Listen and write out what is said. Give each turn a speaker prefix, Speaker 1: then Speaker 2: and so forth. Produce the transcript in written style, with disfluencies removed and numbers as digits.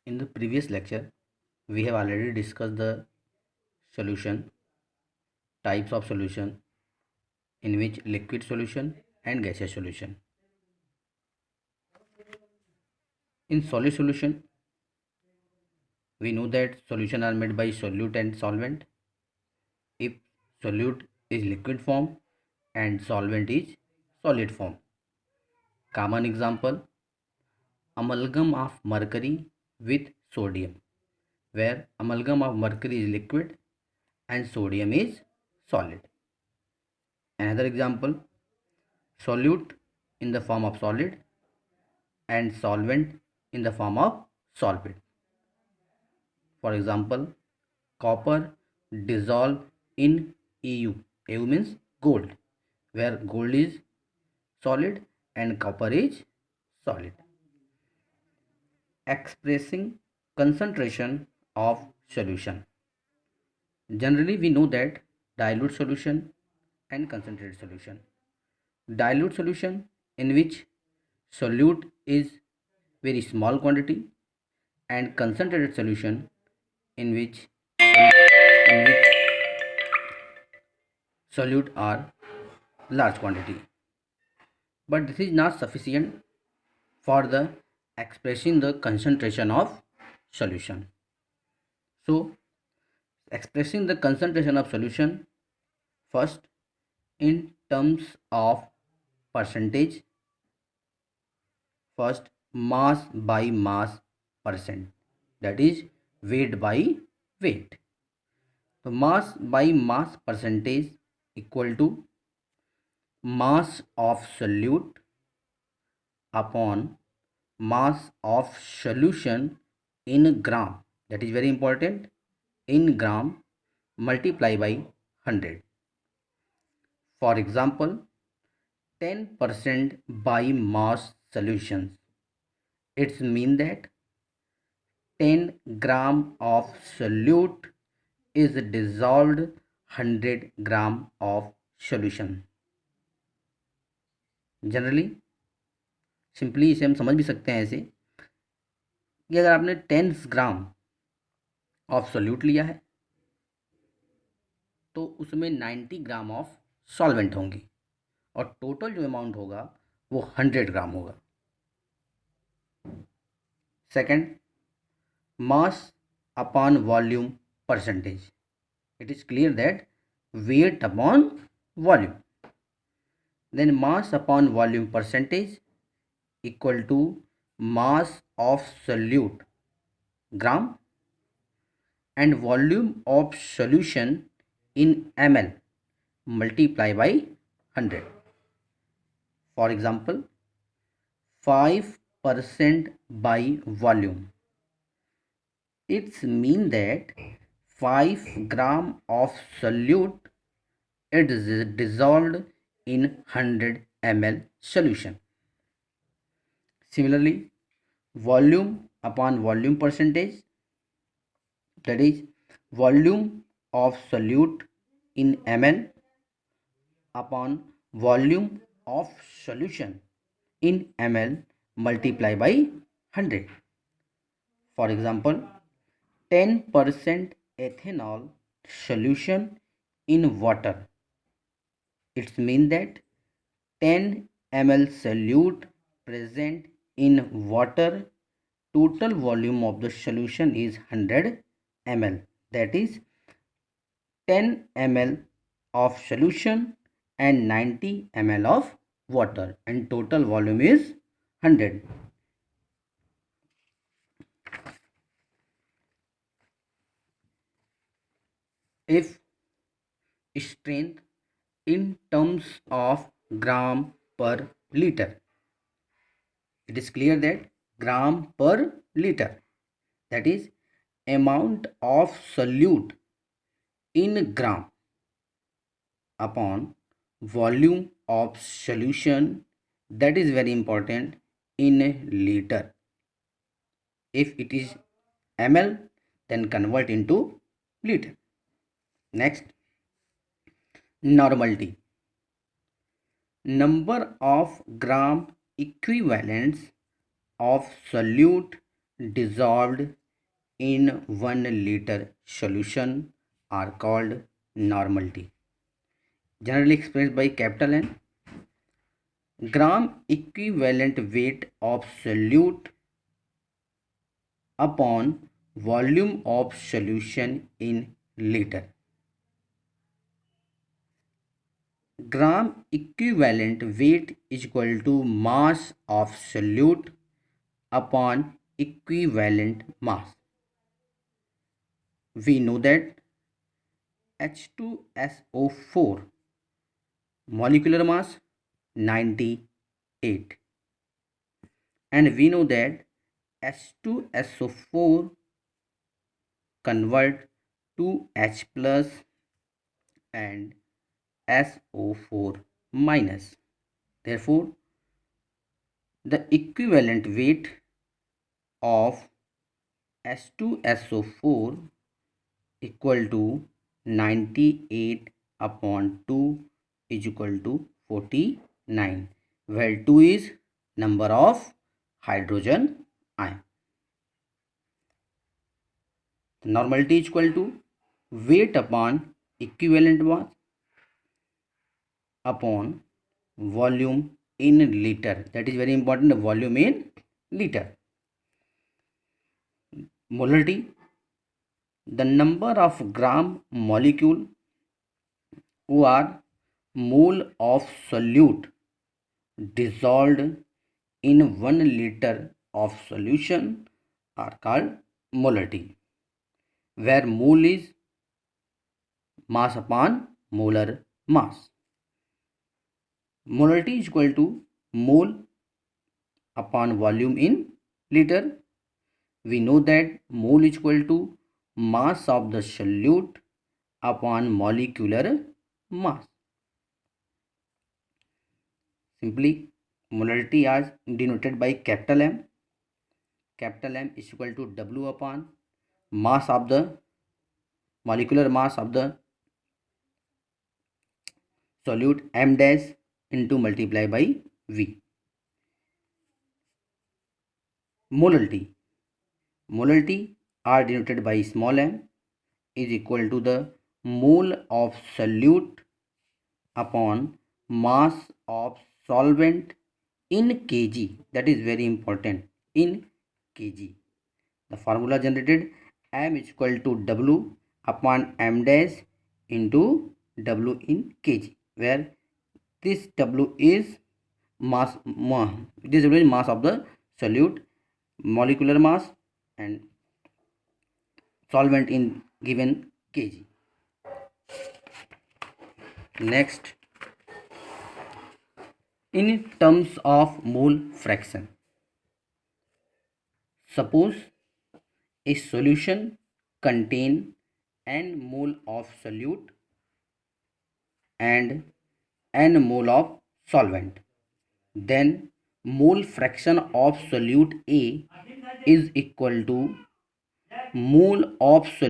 Speaker 1: In the previous lecture, we have already discussed the solution, types of solution, in which liquid solution and gaseous solution. In solid solution, we know that solution are made by solute and solvent. If solute is liquid form and solvent is solid form. Common example, amalgam of mercury with sodium, where amalgam of mercury is liquid and sodium is solid. Another example, solute in the form of solid and solvent in the form of solvent. For example, copper dissolve in Eu. Eu means gold, where gold is solid and copper is solid. Expressing concentration of solution. Generally, we know that dilute solution and concentrated solution. Dilute solution, in which solute is very small quantity, and concentrated solution in which solute are large quantity. But this is not sufficient for the expressing the concentration of solution. So expressing the concentration of solution, first in terms of percentage, first mass by mass percent, that is weight by weight. So mass by mass percentage equal to mass of solute upon mass of solution in gram, that is very important, in gram multiply by 100. For example, 10% by mass solutions, it's mean that 10 gram of solute is dissolved 100 gram of solution. Generally simply इसे हम समझ भी सकते हैं ऐसे कि अगर आपने 10 ग्राम ऑफ सोल्यूट लिया है तो उसमें 90 ग्राम ऑफ सॉल्वेंट होंगी और टोटल जो अमाउंट होगा वो 100 ग्राम होगा. Second, mass upon volume percentage. It is clear that weight upon volume. Then mass upon volume percentage equal to mass of solute gram and volume of solution in ml multiply by 100. For example, 5% by volume, it's mean that 5 gram of solute is dissolved in 100 ml solution. Similarly, volume upon volume percentage, that is volume of solute in ml upon volume of solution in ml multiply by 100. For example, 10% ethanol solution in water, it's mean that 10 ml solute present in water, total volume of the solution is 100 ml, that is 10 ml of solution and 90 ml of water, and total volume is 100. If strength in terms of gram per liter, it is clear that gram per liter, that is amount of solute in gram upon volume of solution, that is very important, in liter. If it is ml, then convert into liter. Next, normality. Number of gram equivalents of solute dissolved in 1 liter solution are called normality. Generally expressed by capital N. Gram equivalent weight of solute upon volume of solution in liter. Gram equivalent weight is equal to mass of solute upon equivalent mass. We know that H2SO4 molecular mass 98, and we know that H2SO4 convert to H plus and SO4 minus. Therefore, the equivalent weight of H2SO4 equal to 98 upon 2 is equal to 49, where 2 is number of hydrogen ion. Normality is equal to weight upon equivalent mass upon volume in liter. That is very important, the volume in liter. Molarity, the number of gram molecule who are mole of solute dissolved in 1 liter of solution are called molarity, where mole is mass upon molar mass. Molarity is equal to mole upon volume in liter. We know that mole is equal to mass of the solute upon molecular mass. Simply, molarity is denoted by capital M. Capital M is equal to W upon mass of the molecular mass of the solute M dash into multiply by V. Molarity. Molarity are denoted by small m is equal to the mole of solute upon mass of solvent in kg. That is very important, in kg. The formula generated, m is equal to W upon m dash into W in kg, where this W is mass, this W is mass of the solute, molecular mass and solvent in given kg. Next, in terms of mole fraction, suppose a solution contain n mole of solute and n mole of solvent, then mole fraction of solute A is equal to mole of solute